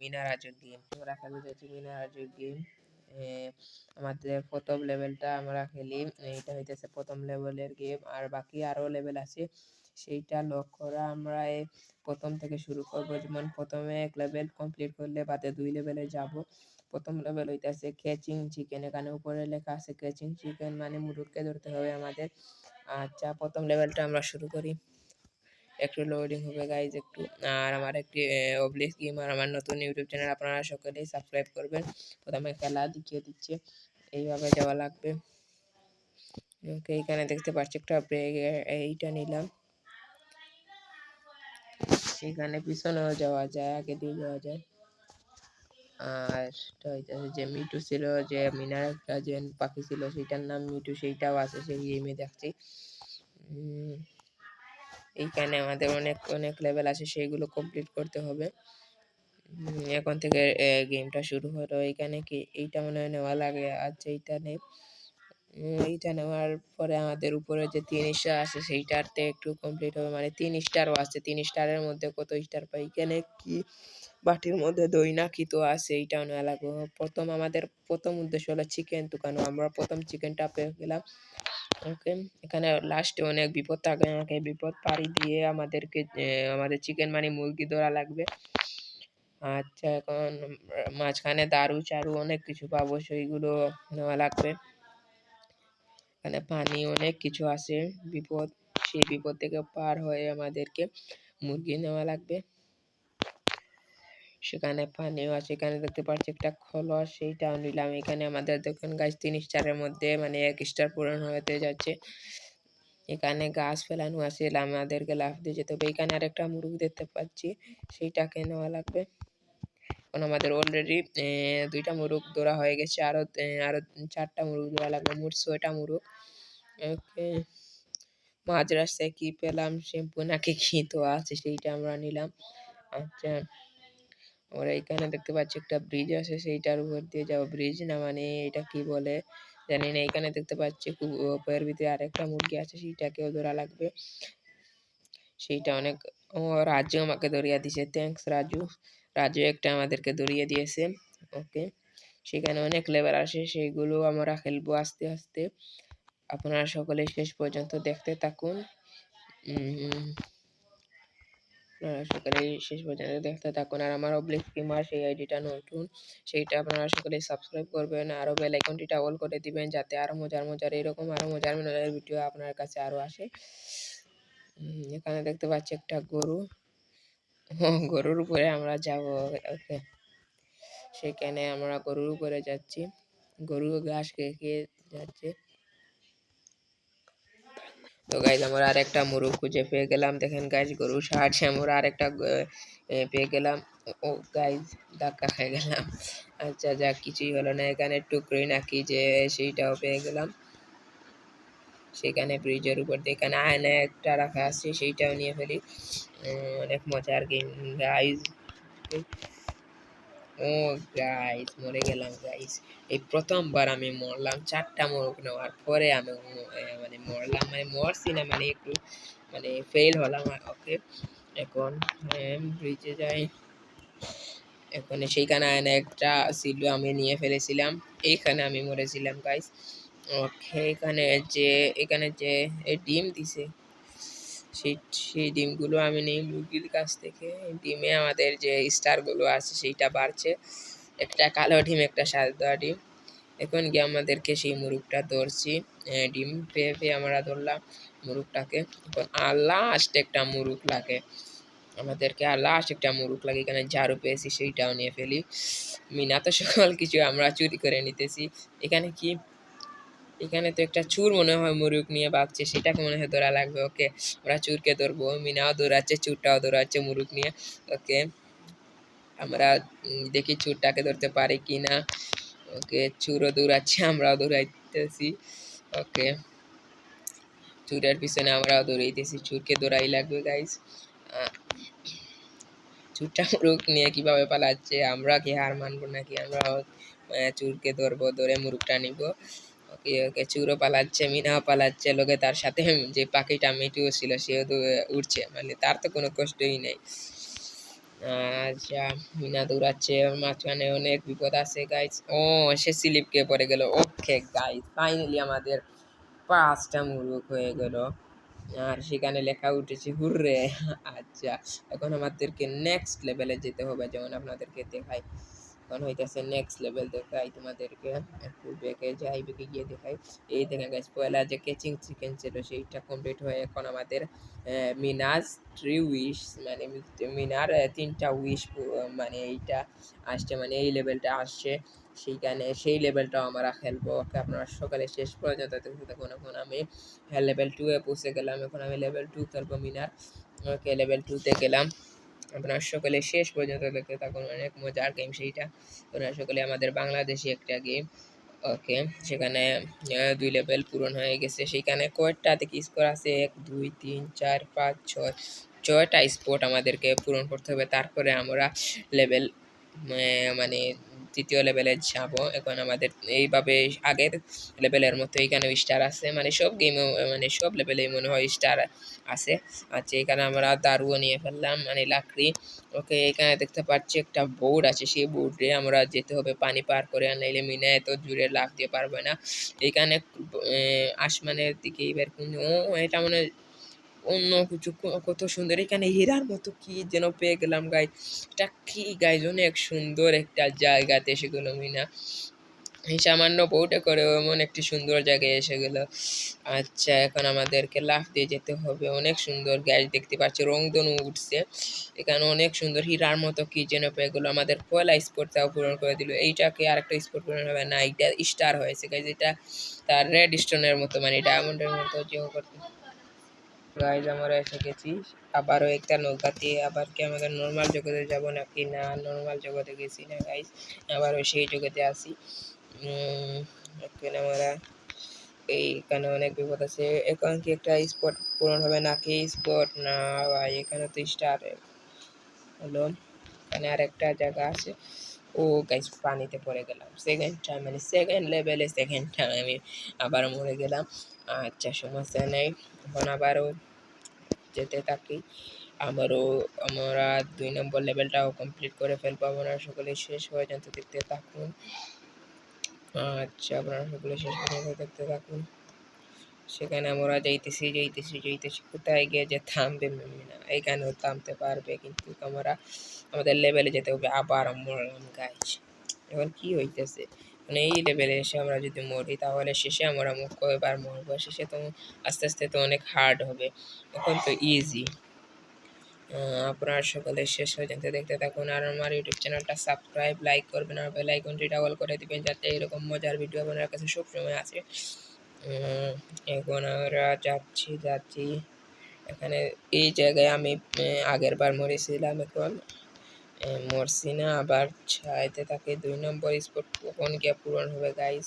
মিনা রাজুর গেম আমরা খেলতে যাচ্ছি মিনা রাজুর গেম। আমাদের প্রথম লেভেলটা আমরা খেলি, এইটা হইতেছে প্রথম লেভেলের গেম, আর বাকি আরো লেভেল আছে সেইটা লক করা। আমরা এই প্রথম থেকে শুরু করব, যেমন প্রথমে এক লেভেল কমপ্লিট করলে বাদে 2 লেভেলে যাব। প্রথম লেভেল হইতেছে ক্যাচিং চিকেন, এখানে উপরে লেখা আছে ক্যাচিং চিকেন মানে মুরুগকে ধরতে হবে আমাদের। আচ্ছা, প্রথম লেভেলটা আমরা শুরু করি। একটু লোডিং হবে গাইজ একটু। আর আমার একটি অবলিক গেমার আমার নতুন ইউটিউব চ্যানেল, আপনারা সকলেই সাবস্ক্রাইব করবেন। প্রথমে খেলা দেখিয়ে দিচ্ছে, এইভাবে যাওয়া লাগবে। ওকে, এখানে দেখতে পাচ্ছি একটা ব্রেক, এইটা নিলাম। সেখানে পিছনেও যাওয়া যায়, আগে দিয়ে যাওয়া যায়। আর যে মিটু ছিল, যে মিনার একটা যে পাখি ছিল সেটার নাম মিটু, সেইটাও আছে সেই গেমে দেখছি। এইখানে আমাদের অনেক অনেক লেভেল আছে, সেইগুলো কমপ্লিট করতে হবে। এখন থেকে গেমটা শুরু হলো। এইখানে কি এইটা মনে হয় নেওয়া লাগে। আচ্ছা, এইটা নেই। এইটা নেওয়ার পরে আমাদের উপরে যে 3 স্টার আছে সেইটাতে একটু কমপ্লিট হবে, মানে 3 স্টারও আছে। 3 স্টারের মধ্যে কত স্টার পাই, এখানে কি বাটির মধ্যে দই না কি তো আছে, এইটাও নেওয়া লাগবে। আমাদের প্রথম উদ্দেশ্য হলো চিকেন দোকানো, আমরা প্রথম চিকেনটা পেয়ে গেলাম। ওকে, এখানে লাস্টে অনেক বিপদ থাকে, আমাকে বিপদ পাড়ি দিয়ে আমাদেরকে আমাদের চিকেন মানে মুরগি ধরা লাগবে। আচ্ছা, এখন মাঝখানে দারু চারু অনেক কিছু পাবো, সেইগুলো নেওয়া লাগবে। এখানে পানি অনেক কিছু আছে, বিপদ, সেই বিপদ থেকে পার হয়ে আমাদেরকে মুরগি নেওয়া লাগবে। সেখানে পানিও আছে, এখানে দেখতে পাচ্ছি একটা খোলস, সেইটাও নিলাম। এখানে আমাদের দেখুন গাছ 3 স্টারের মধ্যে মানে 1 স্টার পূরণ হতে যাচ্ছে। এখানে গাছ ফেলানো আছে, আমাদেরকে লাফ দিয়ে যেতে হবে। এখানে আরেকটা মুরগ দেখতে পাচ্ছি, সেইটাকে নেওয়া লাগবে। এখন আমাদের অলরেডি 2টা মুরগ ধরা হয়ে গেছে, আরো 4টা মুরগ ধরা লাগবে, মোট 6টা মুরগ। ওকে, মাঝ রাস্তায় কি পেলাম, শ্যাম্পু নাকি কি তো আছে, সেইটা আমরা নিলাম। আচ্ছা, আমরা এখানে দেখতে পাচ্ছি একটা ব্রিজ আছে, সেইটার উপর দিয়ে যাবো। ব্রিজ না মানে এটা কি বলে জানি না। এখানে দেখতে পাচ্ছি খুব উপরের ভিতরে আরেকটা মুরগি আছে, সেইটাকেও ধরা লাগবে। সেইটা অনেক, ও রাজু আমাকে ধরিয়ে দিয়েছে, থ্যাঙ্কস রাজু। রাজু একটা আমাদেরকে ধরিয়ে দিয়েছে। ওকে, সেখানে অনেক লেভেল আসে, সেইগুলো আমরা খেলবো আস্তে আস্তে। আপনারা সকলে শেষ পর্যন্ত দেখতে থাকুন। আপনারা সকলে শেষ পর্যন্ত দেখতে থাকুন। আর আমার অবলিক গেমার সেই আইডিটা নতুন, সেইটা আপনারা সকলে সাবস্ক্রাইব করবেন, আরও বেল আইকনটিটা অল করে দিবেন, যাতে আরও মজার মজার এরকম আরও মজার মজার ভিডিও আপনার কাছে আরও আসে। এখানে দেখতে পাচ্ছি একটা গরু, গরুর উপরে আমরা যাব। ওকে, সেখানে আমরা গরুর উপরে যাচ্ছি, গরু ঘাস খেয়ে খেয়ে যাচ্ছে। তো গাইজ আমরা আরেকটা মুরগ খুঁজে পেয়ে গেলাম, দেখেন গাইজ গরুর সাহায্যে আমরা আরেকটা পেয়ে গেলাম। ও গাইজ ধাক্কা খেয়ে গেলাম। আচ্ছা, যাক, কিছুই হলো না। এখানে টুকরি নাকি যে সেইটাও পেয়ে গেলাম। সেখানে ব্রিজের উপর দিয়ে এখানে আয়না একটা রাখা আছে, সেইটাও নিয়ে ফেলি। অনেক মজার গেম গাইজ। ও গাইস, মরে গেলাম গাইস। এই প্রথমবার আমি মরলাম, 4টা মোরগ নেওয়ার পরে আমি মানে মরলাম, মানে মরছি না, মানে একটু মানে ফেল হলাম। ওকে, এখন ব্রিজে যাই। এখন সেইখানে একটা ছিল, আমি নিয়ে ফেলেছিলাম, এইখানে আমি মরেছিলাম গাইস। ওকে, এখানে যে ডিম দিছে, সেই ডিমগুলো আমি নেই মুরগির কাছ থেকে। ডিমে আমাদের যে স্টারগুলো আছে সেইটা বাড়ছে, একটা কালো ডিম একটা সাদা ডিম। এখন গিয়ে আমাদেরকে সেই মুরগটা ধরছি, ডিম পেয়ে পেয়ে আমরা ধরলাম মুরগটাকে। এখন লাস্ট একটা মুরগ লাগে আমাদেরকে, লাস্ট একটা মুরগ লাগে। এখানে ঝাড়ু পেয়েছি, সেইটাও নিয়ে ফেলি। মিনা তো সকল কিছু আমরা চুরি করে নিতেছি। এখানে তো একটা চুর মনে হয় মুরগ নিয়ে ভাগছে, সেটাকে মনে হয় ধরা লাগবে। ওকে, আমরা চুরকে ধরবো, মিনাও দৌড়াচ্ছে, চুরটাও দৌড়াচ্ছে মুরগ নিয়ে। ওকে, আমরা দেখি চুরটাকে ধরতে পারি কি না। ওকে, চুরও দৌড়াচ্ছে, আমরাও দৌড়াইতেছি। ওকে, চুরের পিছনে আমরাও দৌড়াইতেছি, চুরকে দৌড়াই লাগবে গাইস। চুরটা মুরগ নিয়ে কিভাবে পালাচ্ছে, আমরা কি হার মানবো নাকি? আমরা চুরকে ধরবো, ধরে মুরগটা নিব। ওকে ওকে, চুরও পালাচ্ছে, মিনাও পালাচ্ছে, লোকে তার সাথে যে পাখিটা মিটুও ছিল সেও তো উঠছে, মানে তার তো কোনো কষ্টই নেই। আচ্ছা, মিনা দৌড়াচ্ছে, ওর মাঝখানে অনেক বিপদ আছে গাইস। ও, সে স্লিপ খেয়ে পড়ে গেল। ওকে গাইস, ফাইনালি আমাদের 5টা মুরগ হয়ে গেল। আর সেখানে লেখা উঠেছে হুররে। আচ্ছা, এখন আমাদেরকে নেক্সট লেভেলে যেতে হবে, যেমন আপনাদেরকে দেখাই। এখন হইতেছে নেক্সট লেভেল দেখাই তোমাদেরকে। একটু বেঁকে যাই, বেঁকে গিয়ে দেখাই। এই দেখেন গাইস, পয়লা যে কেচিং চিকেন ছিল সেইটা কমপ্লিট হয়ে এখন আমাদের মিনাজ 3 উইশ, মানে মিনার 3টা উইশ, মানে এইটা আসছে, মানে এই লেভেলটা আসছে। সেইখানে সেই লেভেলটাও আমরা খেলবো। ওকে, আপনারা সকালে শেষ পর্যন্ত দেখতে থাকুন। এখন আমি লেভেল 2 এ পৌঁছে গেলাম। এখন আমি লেভেল 2 খেলবো মিনার। ওকে, লেভেল 2 তে গেলাম। আপনারা সকলে শেষ পর্যন্ত দেখতে থাকুন, অনেক মজার গেম সেইটা। আপনারা সকলে, আমাদের বাংলাদেশি একটা গেম। ওকে, সেখানে 2 লেভেল পূরণ হয়ে গেছে। সেখানে কয়টা থেকে স্কোর আছে? 1 2 3 4 5 6, 6টা স্পট আমাদেরকে পূরণ করতে হবে, তারপরে আমরা লেভেল মানে তৃতীয় লেভেলে যাব। এখন আমাদের এইভাবে আগের লেভেলের মতো এখানেও স্টার আছে, মানে সব গেমে, মানে সব লেভেলেই মনে হয় স্টার আছে। আচ্ছা, এখানে আমরা দারুও নিয়ে ফেললাম, মানে লাকড়ি। ওকে, এখানে দেখতে পাচ্ছি একটা বোর্ড আছে, সেই বোর্ডে আমরা যেতে হবে পানি পার করে, আর নাইলে মিনা এত জুড়ে লাফ দিয়ে পারবে না। এখানে আসমানের দিকে এবার ও, এটা মনে হয় অন্য কিছু। কত সুন্দর, এখানে হীরার মতো কি যেন পেয়ে গেলাম গাই। এটা কি গাইজ, অনেক সুন্দর একটা জায়গাতে এসে গেল মিনা। এই সামান্য বউটা করে এমন একটি সুন্দর জায়গায় এসে গেল। আচ্ছা, এখন আমাদেরকে লাফ দিয়ে যেতে হবে। অনেক সুন্দর গ্যাস দেখতে পাচ্ছি, রংধনু উঠছে এখানে, অনেক সুন্দর হীরার মতো কি যেন পেয়ে গেলো। আমাদের পয়লা স্পোর্টটাও পূরণ করে দিল। এইটাকে আরেকটা স্পোর্ট পূরণ হবে না, এটা স্টার হয়েছে গাইজ। এটা তার রেড স্টোনের মতো, মানে ডায়মন্ডের মতো যে করতে। গাইজ, আমরা এসে গেছি আবারও একটা নৌকাতে। আবার কি আমাদের নর্মাল জগতে যাব নাকি? না, নর্মাল জগতে গেছি না গাইজ, আবারও সেই জগতে আসি। এখানে আমরা, এইখানে অনেক বিপদ আছে। এখন কি একটা স্পট পূরণ হবে নাকি? স্পট না ভাই, এখানে তো স্টার হলো। এখানে আরেকটা জায়গা আছে। ও গাইস, পানিতে পড়ে গেলাম সেকেন্ড টাইম, মানে সেকেন্ড লেভেলে সেকেন্ড টাইম আমি আবার মরে গেলাম। আচ্ছা, সমস্যা নেই, এখন আবারও যেতে থাকি। আবারও আমরা 2 নম্বর লেভেলটাও কমপ্লিট করে ফেলবো। আপনারা সকলে শেষ পর্যন্ত দেখতে থাকুন। আচ্ছা, আপনারা সকলে শেষ পর্যন্ত দেখতে থাকুন। সেখানে আমরা যাইতেছি, কোথায় গিয়ে যে থামবে না, এখানেও থামতে পারবে, কিন্তু আমরা আমাদের লেভেলে যেতে হবে। আবার মরলাম গাইজ, এখন কি হইতেছে? মানে এই লেভেলে এসে আমরা যদি মরি, তাহলে শেষে আমরা কয়বার মরবো? শেষে তো আস্তে আস্তে তো অনেক হার্ড হবে, এখন তো ইজি। আপনারা সকলে শেষ পর্যন্ত দেখতে থাকুন, আর আমার ইউটিউব চ্যানেলটা সাবস্ক্রাইব, লাইক করবেন, আর বেল আইকনটি ডাবল করে দিবেন, যাতে এরকম মজার ভিডিও আপনার কাছে সবসময় আসে। এখন আমরা যাচ্ছি এখানে। এই জায়গায় আমি আগের বার মরেছিলাম, এখন মরছি না। আবার চাইতে থাকে 2 নম্বর স্পট কখন গিয়ে পূরণ হবে গাইস।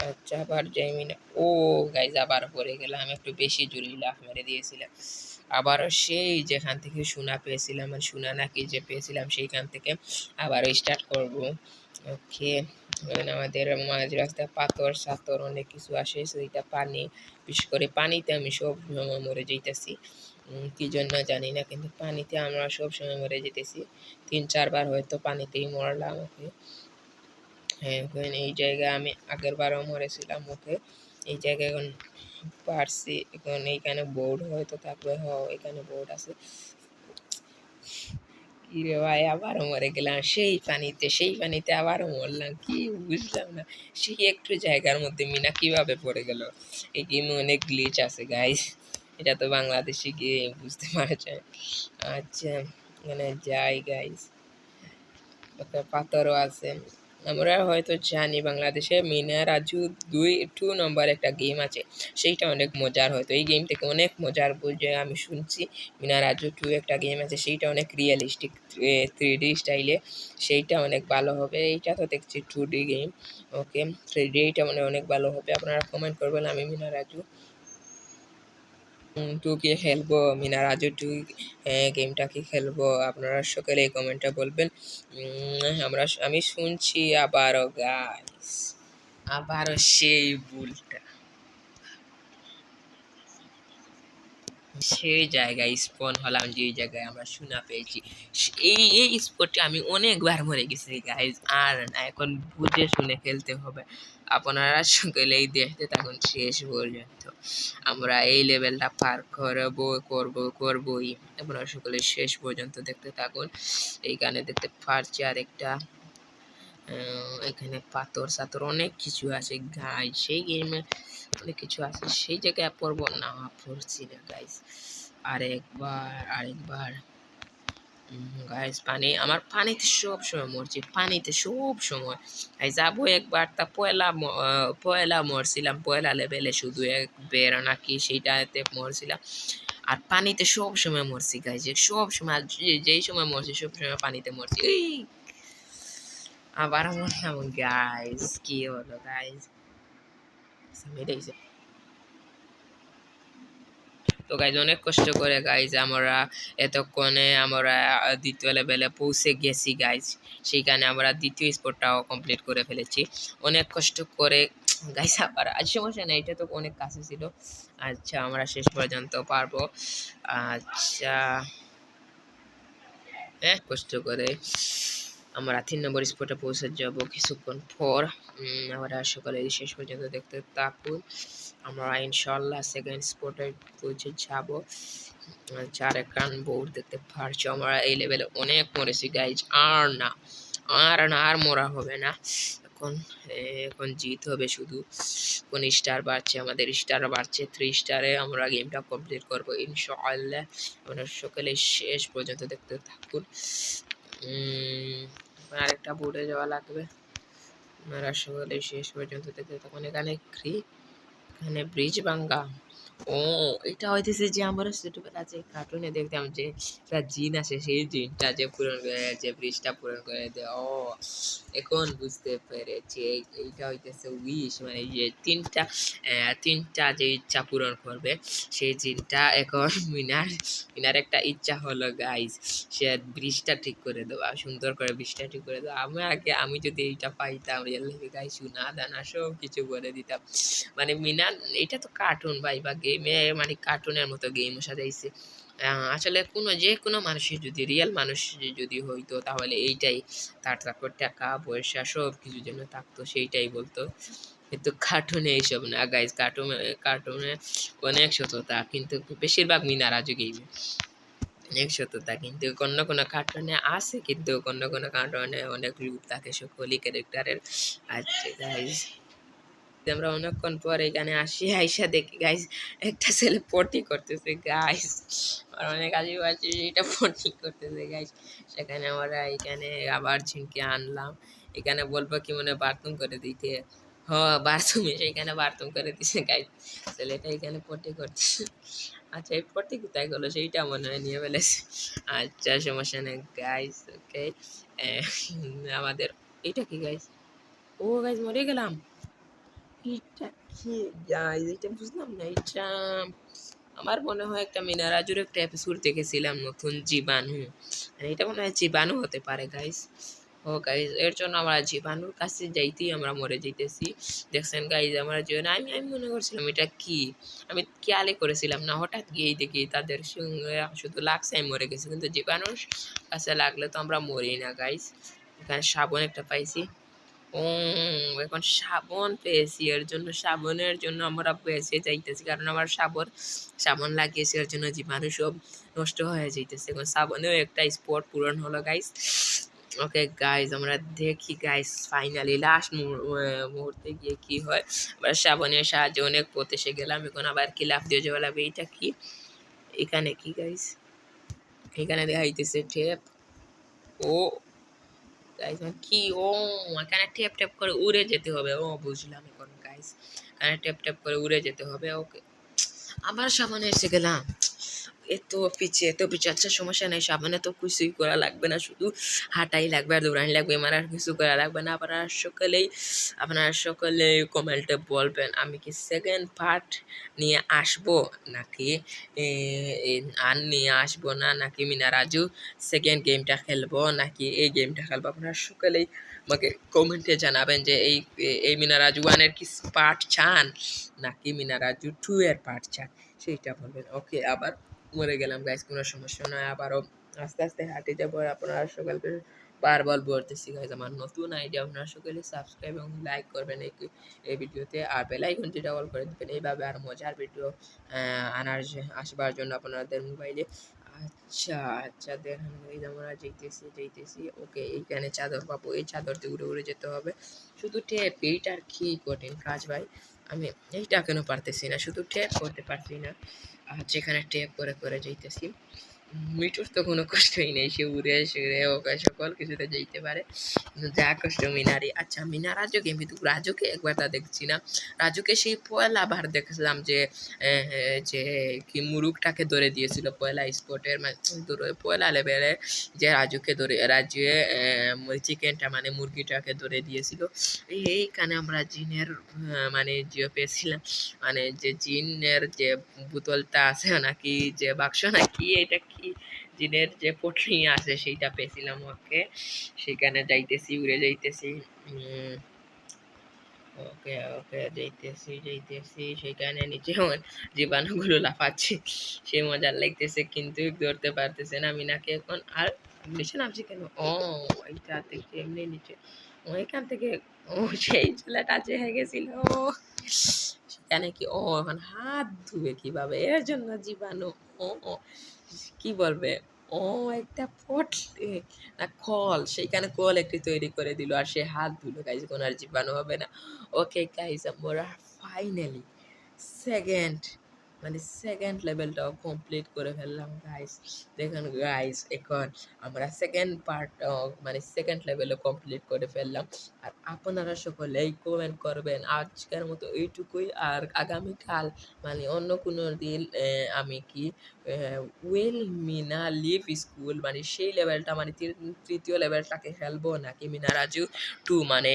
আচ্ছা, আবার যাইমি না। ও গাইজ, আবার পড়ে গেলাম, একটু বেশি জোরে লাফ মেরে দিয়েছিলাম। আবারও সেই যেখান থেকে সোনা পেয়েছিলাম, মানে সোনা নাকি যে পেয়েছিলাম, সেইখান থেকে আবারও স্টার্ট করব। ওকে, আমাদের মাঝ রাস্তায় পাথর সাথর অনেক কিছু আসে, সেইটা পানি, বিশেষ করে পানিতে আমি সব সময় মরে যাইতেছি। কি জন্য জানি না, কিন্তু পানিতে আমরা সব সময় মরে যেতেছি। 3-4 বার হয়তো পানিতেই মরলাম। ওকে, হ্যাঁ, এখন এই জায়গায় আমি আগের বারও মরেছিলাম। ওকে, এই জায়গায় এখন পারছি। এখন এইখানে বোর্ড হয়তো থাকবে। এখানে বোর্ড আছে। কি রে ভাই, আবারও মরে গেলাম সেই পানিতে আবারও মরলাম, কি বুঝলাম না। সেই একটু জায়গার মধ্যে মিনা কিভাবে পড়ে গেল? এই গেমে অনেক গ্লিচ আছে গাইস, এটা তো বাংলাদেশি গেম, বুঝতে পারছেন? আচ্ছা, মানে যাই গাইস, একটা পাথরও আছে। আমরা হয়তো জানি বাংলাদেশে মিনা রাজু 2 নম্বর একটা গেম আছে, সেইটা অনেক মজার। হয়তো এই গেম থেকে অনেক মজার বুঝে আমি শুনছি। মিনা রাজু 2 একটা গেম আছে, সেইটা অনেক রিয়েলিস্টিক, 3D স্টাইলে, সেইটা অনেক ভালো হবে। এইটা তো দেখছি 2D গেম। ওকে, 3D এইটা মানে অনেক ভালো হবে। আপনারা কমেন্ট করবেন আমি মিনা রাজু 2 কি খেলবো, মিনা রাজু 2 গেমটা কি খেলবো, আপনারা সকলে এই কমেন্টটা বলবেন। আমি শুনছি আবারও গাইস, আবারও সেই ভুলটা। সেই জায়গায় স্পন হলাম যে জায়গায় আমরা শোনা পেয়েছি। এই স্পটে আমি অনেকবার মরে গেছি গাইজ, আর না এখন বুঝে শুনে খেলতে হবে। আপনারা সকলেই দেখতে থাকুন শেষ পর্যন্ত। আমরা এই লেভেলটা পার করবই। আপনারা সকলে শেষ পর্যন্ত দেখতে থাকুন। এইখানে দেখতে পারছি আরেকটা এখানে পাথর সাথর অনেক কিছু আছে গাইজ, সেই গেমে অনেক কিছু আছে, সেই জায়গায় পড়বো না, পড়ছি না গাইজ। আরেকবার গাইজ আমার পানিতে সব সময় মরছি, পানিতে সব সময়। যাবো একবার তা পয়লা মরছিলাম, পয়লা লেভেলে শুধু একবার নাকি সেইটাতে মরছিলাম। আর পানিতে সব সময় মরছি গাইজ, সব সময় যেই সময় মরছি সব সময় পানিতে মরছি। আবার মরলাম গাইজ, কি হলো গাইজ? তো গাইজ অনেক কষ্ট করে গাইজ আমরা এতক্ষণে আমরা দ্বিতীয় লেভেলে পৌঁছে গেছি গাইজ। সেইখানে আমরা দ্বিতীয় স্পোর্টটাও কমপ্লিট করে ফেলেছি অনেক কষ্ট করে গাইজ। আবার আজ সমস্যা নেই, এটা তো অনেক কাছে ছিল। আচ্ছা আমরা শেষ পর্যন্ত পারবো। আচ্ছা কষ্ট করে আমরা 3 নম্বর স্পটে পৌঁছে যাব কিছুক্ষণ পর। আমরা সকলে শেষ পর্যন্ত দেখতে থাকুন। আমরা ইনশাল্লাহ সেকেন্ড স্পটে পৌঁছে যাব। 4 একরান বোর্ড দেখতে পারছো, আমরা এই লেভেলে অনেক মরেছি গাইজ, আর মরা হবে না। এখন জিত হবে শুধু। কোন স্টার বাড়ছে, আমাদের স্টার বাড়ছে 3 স্টারে আমরা গেমটা কমপ্লিট করব ইনশাআল্লাহ। আপনারা সকলে শেষ পর্যন্ত দেখতে থাকুন। আরেকটা বোর্ডে যাওয়া লাগবে, আপনারা সকলে শেষ পর্যন্ত দেখতে থাকুন। এখানে ব্রিজ ভাঙ্গা, এটা হইতেছে যে আমরা ছোটবেলা যে কার্টুনে দেখতাম যে একটা জিন আসে, সেই জিনটা যে পূরণ করে, যে ব্রিজটা পূরণ করে দেয়। এখন বুঝতে পেরেছি, এইটা হইতেছে উইশ, মানে যে তিনটা যে ইচ্ছা পূরণ করবে সেই জিনটা। এখন মিনার একটা ইচ্ছা হলো গাইজ, সে ব্রিজটা ঠিক করে দেওয়া, সুন্দর করে ব্রিজটা ঠিক করে দেওয়া। আমি যদি এইটা পাইতাম রিয়েল লাইফে গাইজ, সোনা দানা সব কিছু করে দিতাম। মানে মিনার এটা তো কার্টুন ভাই, বা গেমে মানে কার্টুনের মতো গেম সাজাইছে। আসলে যে কোনো মানুষের যদি রিয়েল মানুষ যদি হইতো তাহলে এইটাই তারপর টাকা পয়সা সব কিছু জন্য থাকতো, সেইটাই বলতো। কিন্তু কার্টুনে এইসব না গাইজ, কার্টুনে অনেক সততা, কিন্তু বেশিরভাগ মিনারাজু গেমে অনেক সততা, কিন্তু কোনো কার্টুনে আছে, কিন্তু কোনো কার্টুনে অনেক রূপ থাকে সকলই ক্যারেক্টারের। আচ্ছা গাইজ, আমরা অনেকক্ষণ পর এখানে আইসা দেখি গাইজ একটা ছেলে পটি করতেছে গাইজ, আর অনেক আজীব আছে এটা পটি করতেছে গাইজ। সেখানে আমরা এখানে আবার ঝিনকে আনলাম, এখানে বলবো কি মনে বাথরুম করে দিতে, বাথরুমে সেইখানে বাথরুম করে দিছে গাইজ, ছেলেটা এখানে পটি করছে। আচ্ছা এই পটি কোথায় গেলো সেইটা মনে হয় নিয়ে ফেলেছে। আচ্ছা সমস্যা নেই গাইজ, ওকে। আমাদের এটা কি গাইজ? ও গাইজ মরে গেলাম। এটা কি গাইস, এটা বুঝলাম না। এটা আমার মনে হয় একটা মিনারাজুর একটা এপিসোড দেখেছিলাম, নতুন জীবাণু, এটা মনে হয় জীবাণু হতে পারে গাইস। গাইস এর জন্য আমরা জীবাণুর কাছে যাইতেই আমরা মরে যাইতেছি। দেখছেন গাইস আমরা জীবন, আমি মনে করছিলাম এটা কি, আমি খেয়ালই করেছিলাম না, হঠাৎ গিয়েই দেখি তাদের সঙ্গে শুধু লাগছে আমি মরে গেছি, কিন্তু জীবাণুর কাছে লাগলে তো আমরা মরি না গাইস। এখানে সাবান একটা পাইছি, এখন সাবান পেয়েছি, সাবানের জন্য আমরা বেঁচে যাইতেছি, কারণ আমার সাবান লাগিয়েছি, এর জন্য জীবাণু সব নষ্ট হয়ে যাইতেছে। এখন সাবানেও একটা স্পট পূরণ হলো গাইস। ওকে গাইস আমরা দেখি গাইস ফাইনালি লাস্ট মুহূর্তে গিয়ে কি হয়। আমরা সাবানের সাহায্যে অনেক পথ এসে গেলাম, এখন আবার কি লাফ দিয়ে যাওয়া লাগবে। এইটা কি, এখানে কি গাইস, এখানে দেখাইতেছে টেপ। ও গাইস কি, এখানে ট্যাপ করে উড়ে যেতে হবে। বুঝলাম এখন গাইস, এখানে ট্যাপ করে উড়ে যেতে হবে। ওকে আবার সামনে এসে গেলাম, এত পিছিয়ে আচ্ছা সমস্যা নাই, সামনে তো কিছুই করা লাগবে না, শুধু হাঁটাই লাগবে আর দৌড়ানি লাগবে, আমার আর কিছু করা লাগবে না। আপনারা সকলেই কমেন্টে বলবেন আমি কি সেকেন্ড পার্ট নিয়ে আসবো নাকি আর নিয়ে আসবো না, নাকি মিনারাজু সেকেন্ড গেমটা খেলবো নাকি এই গেমটা খেলবো। আপনারা সকলেই আমাকে কমেন্টে জানাবেন যে এই মিনারাজু 1-এর কি পার্ট চান নাকি মিনারাজু 2-এর পার্ট চান, সেইটা বলবেন। ওকে আবার মরে গেলাম গাইস, কোনো সমস্যা নয়, আবারও আস্তে আস্তে হাঁটে যাবো। আর আপনারা সকলকে বারবার বলতেছি গাইস, আমার নতুন আইডিয়া আপনারা সকলে সাবস্ক্রাইব এবং লাইক করবেন এই ভিডিওতে, আর বেল আইকনটি অল করে দেবেন। এইভাবে আর মজার ভিডিও আসবার জন্য আপনাদের মোবাইলে। আচ্ছা আচ্ছা, দেখেন এই আমরা যাইতেছি। ওকে, এইখানে চাদর পাবো, এই চাদর দিয়ে উড়ে উড়ে যেতে হবে। শুধু টেপ, এইটার কি কঠিন কাজ ভাই, আমি এইটা কেন পারতেছি না, শুধু টেপ করতে পারছি না। আচ্ছা, এখানে টেপ করে করে যাইতেছি। মিঠুর তো কোনো কষ্টই নেই, সে উড়ে সুড়ে ওকে সকল কিছুতে যেতে পারে, কিন্তু যা কষ্ট মিনারই। আচ্ছা, মিনা রাজুকে, কিন্তু রাজুকে একবার তা দেখছি না। রাজুকে সেই পয়লা বার দেখলাম যে যে কি মুরুগটাকে ধরে দিয়েছিল পয়লা স্পটের, মানে পয়লা লেভেলে, যে রাজুকে ধরে রাজু চিকেনটা মানে মুরগিটাকে ধরে দিয়েছিল। এইখানে আমরা জিনের মানে যে পেয়েছিলাম, মানে যে জিনের যে বোতলটা আছে নাকি, যে বাক্স নাকি, এটা কি জিনের যে পটলি আছে সেইটা পেয়েছিলাম। ওকে, সেখানে যাইতেছি, উড়ে যাইতেছি। ওকে ওকে, যাইতেছি সেখানে নিচে আমার জীবাণুগুলো লাফাচ্ছে, সে মজার লাগতেছে, কিন্তু ধরতে পারতেছে না মিনাকে এখন। আর নিচে নামছি কেন? ও, এইটা থেকে এমনি নিচে, ওইখান থেকে, ও সেই ছেলেটা যে হয়ে গেছিল, সেখানে কি, ও এখন হাত ধুবে কিভাবে, এর জন্য জীবাণু। ও ও, কি বলবে, ও একটা পটলি না কল, সেইখানে কল একটি তৈরি করে দিল, আর সে হাত ধুলো গাইজ, কোনো আর জীবাণু হবে না। ওকে গাইজ, আমরা ফাইনালি সেকেন্ড মানে সেকেন্ড লেভেলটাও কমপ্লিট করে ফেললাম গাইজ। দেখুন গাইজ, এখন আমরা সেকেন্ড পার্ট মানে সেকেন্ড লেভেলও কমপ্লিট করে ফেললাম। আর আপনারা সকলেই কমেন্ট করবেন। আজকের মতো এইটুকুই, আর আগামীকাল মানে অন্য কোনো দিন আমি কি উইল মিনা লিভ স্কুল মানে সেই লেভেলটা মানে তৃতীয় লেভেলটাকে খেলবো, নাকি মিনা রাজু 2 মানে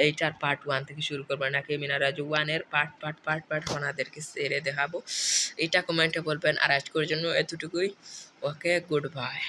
এইটার পার্ট 1 থেকে শুরু করবো, নাকি মিনা রাজু 1 এর পার্ট আপনাদেরকে ছেড়ে দেখাবো, এটা কমেন্টে বলবেন। আর আজকের জন্য এতটুকুই। ওকে, গুড বাই।